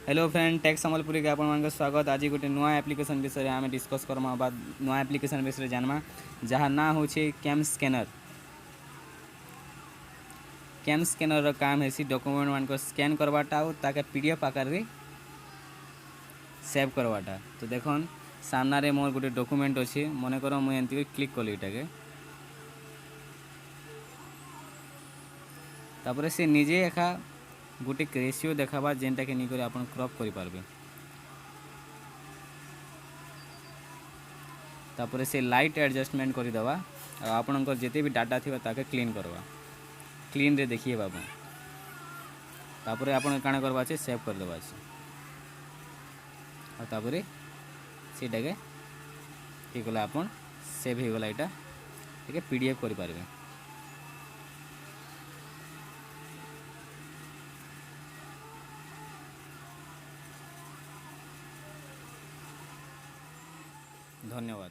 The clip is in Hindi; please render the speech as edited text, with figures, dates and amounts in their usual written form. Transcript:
हेलो फ्रेंड, टेक संबलपुरी के आपण स्वागत। आज गोटे नुआ एप्लिकेशन विषय आम डिस्कस करमा बा नुआ एप्लिकेशन विषय जानमा जहाँ ना हो कैम स्कैनर। कैम स्कैनर काम है डॉक्यूमेंट मान को स्कैन करवाटा और ताके पीडीएफ आकार रे सेव करवाटा। तो देखन सामने मोर गोटे डॉक्यूमेंट अच्छी मन कर मुझे एमती क्लिक कली इटाके तापर से निजे एका गोटे रेशियो देखाबा जेनटा के नहीं आप क्रॉप करि पारबे। तापर से लाइट एडजस्टमेंट करदेवा आपणकर जिते भी डाटा थी ताके क्लीन करवा क्लीन रे देखिए बाबू। तापर आपन काना करवा से सेव कर देवा और तापर सीटा के ठीक गला आपन सेव हो गला एटा ठीक पीडीएफ करि पारबे। धन्यवाद।